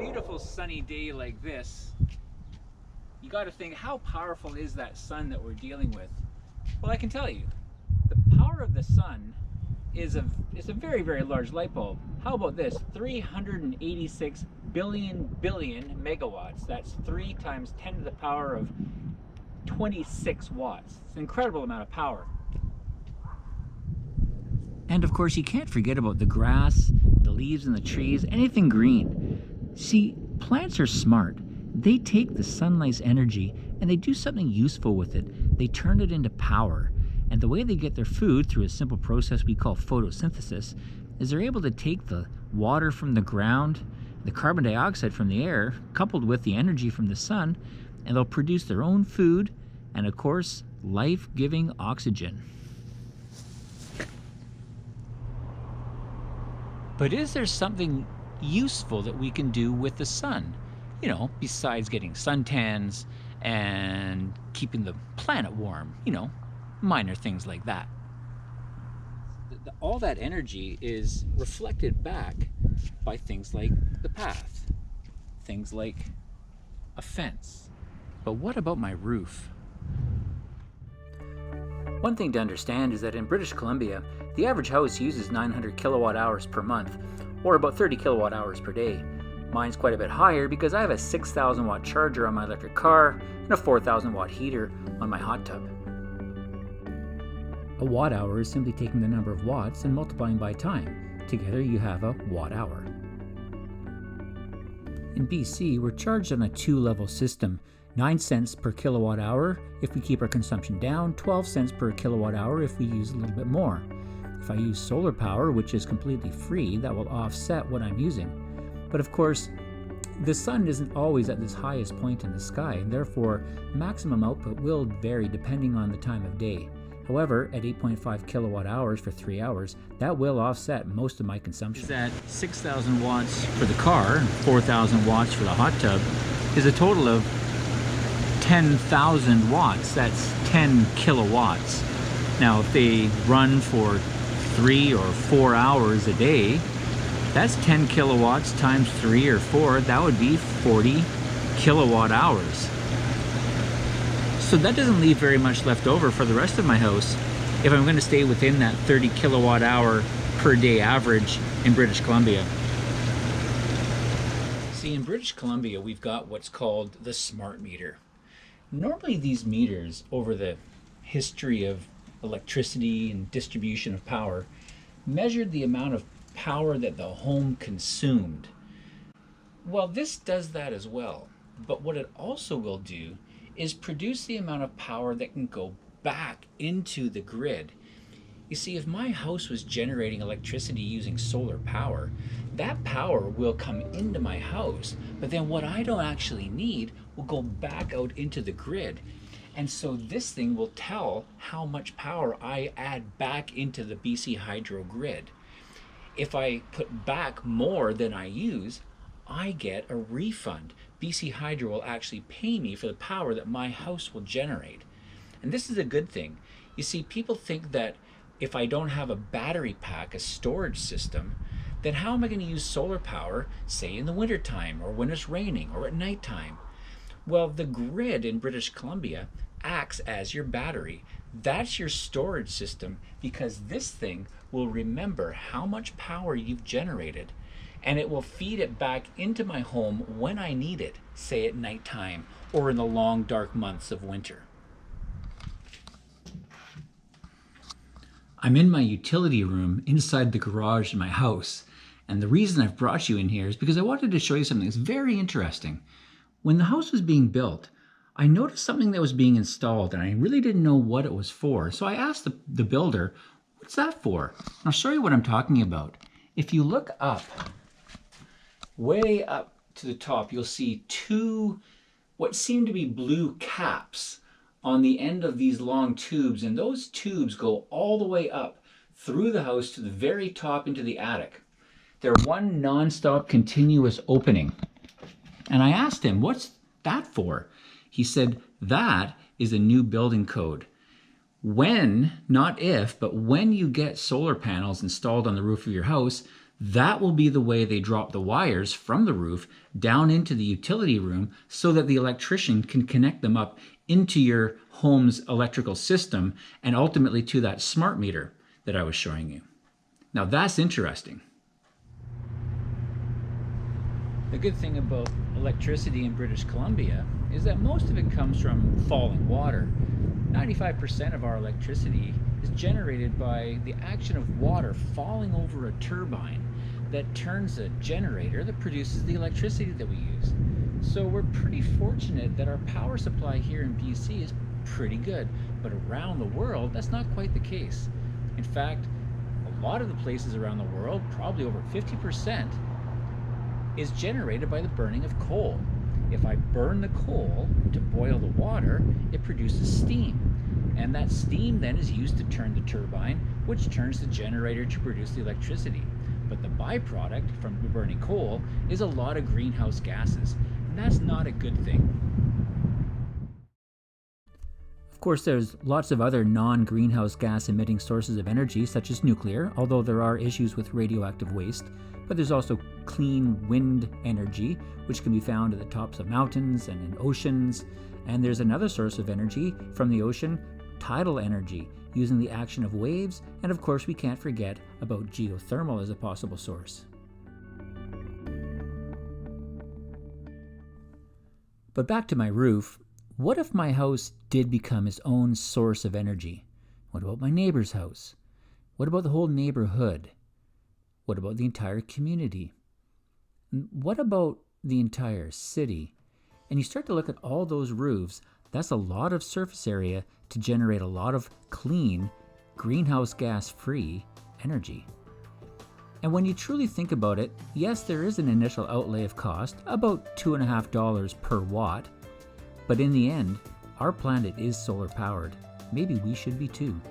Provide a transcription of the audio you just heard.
beautiful sunny day like this, you got to think, how powerful is that sun that we're dealing with? Well, I can tell you, the power of the sun is a very, very large light bulb. How about this? 386 billion megawatts. That's 3 times 10 to the power of 26 watts. It's an incredible amount of power. And of course, you can't forget about the grass, the leaves and the trees, anything green. See, plants are smart. They take the sunlight's energy and they do something useful with it. They turn it into power. And the way they get their food through a simple process we call photosynthesis is they're able to take the water from the ground, the carbon dioxide from the air, coupled with the energy from the sun, and they'll produce their own food and, of course, life-giving oxygen. But is there something useful that we can do with the sun? You know, besides getting suntans and keeping the planet warm, you know, minor things like that. All that energy is reflected back by things like the path, things like a fence. But what about my roof? One thing to understand is that in British Columbia, the average house uses 900 kilowatt hours per month, or about 30 kilowatt hours per day. Mine's quite a bit higher because I have a 6,000 watt charger on my electric car and a 4,000 watt heater on my hot tub. A watt hour is simply taking the number of watts and multiplying by time. Together you have a watt hour. In BC, we're charged on a 2-level system. 9 cents per kilowatt hour if we keep our consumption down, 12 cents per kilowatt hour if we use a little bit more. If I use solar power, which is completely free, that will offset what I'm using. But of course, the sun isn't always at this highest point in the sky, and therefore maximum output will vary depending on the time of day. However, at 8.5 kilowatt hours for 3 hours, that will offset most of my consumption. Is that 6,000 watts for the car, 4,000 watts for the hot tub, is a total of 10,000 watts. That's 10 kilowatts. Now, if they run for 3 or 4 hours a day, that's 10 kilowatts times 3 or 4. That would be 40 kilowatt hours. So that doesn't leave very much left over for the rest of my house if I'm going to stay within that 30 kilowatt hour per day average in British Columbia. See, in British Columbia, we've got what's called the smart meter. Normally these meters, over the history of electricity and distribution of power, measured the amount of power that the home consumed. Well, this does that as well, but what it also will do is produce the amount of power that can go back into the grid. You see, if my house was generating electricity using solar power, that power will come into my house, but then what I don't actually need will go back out into the grid. And so this thing will tell how much power I add back into the BC Hydro grid. If I put back more than I use, I get a refund. BC Hydro will actually pay me for the power that my house will generate. And this is a good thing. You see, people think that if I don't have a battery pack, a storage system, then how am I going to use solar power, say in the wintertime or when it's raining or at nighttime? Well, the grid in British Columbia acts as your battery. That's your storage system, because this thing will remember how much power you've generated, and it will feed it back into my home when I need it, say at nighttime or in the long dark months of winter. I'm in my utility room inside the garage in my house, and the reason I've brought you in here is because I wanted to show you something that's very interesting. When the house was being built, I noticed something that was being installed, and I really didn't know what it was for. So I asked the builder, what's that for? I'll show you what I'm talking about. If you look up, way up to the top, you'll see 2 what seem to be blue caps on the end of these long tubes, and those tubes go all the way up through the house to the very top into the attic. They're one non-stop continuous opening. And I asked him, what's that for? He said, that is a new building code. When, not if, but when you get solar panels installed on the roof of your house, That will be the way they drop the wires from the roof down into the utility room so that the electrician can connect them up into your home's electrical system and ultimately to that smart meter that I was showing you. Now that's interesting. The good thing about electricity in British Columbia is that most of it comes from falling water. 95% of our electricity is generated by the action of water falling over a turbine that turns a generator that produces the electricity that we use. So we're pretty fortunate that our power supply here in BC is pretty good, but around the world that's not quite the case. In fact, a lot of the places around the world, probably over 50%, is generated by the burning of coal. If I burn the coal to boil the water, it produces steam. And that steam then is used to turn the turbine, which turns the generator to produce the electricity. But the byproduct from burning coal is a lot of greenhouse gases, and that's not a good thing. Of course, there's lots of other non-greenhouse gas emitting sources of energy, such as nuclear, although there are issues with radioactive waste. But there's also clean wind energy, which can be found at the tops of mountains and in oceans. And there's another source of energy from the ocean, tidal energy, using the action of waves. And of course, we can't forget about geothermal as a possible source. But back to my roof. What if my house did become its own source of energy? What about my neighbor's house? What about the whole neighborhood? What about the entire community? What about the entire city? And you start to look at all those roofs, that's a lot of surface area to generate a lot of clean, greenhouse gas-free energy. And when you truly think about it, yes, there is an initial outlay of cost, about $2.50 per watt. But in the end, our planet is solar powered. Maybe we should be too.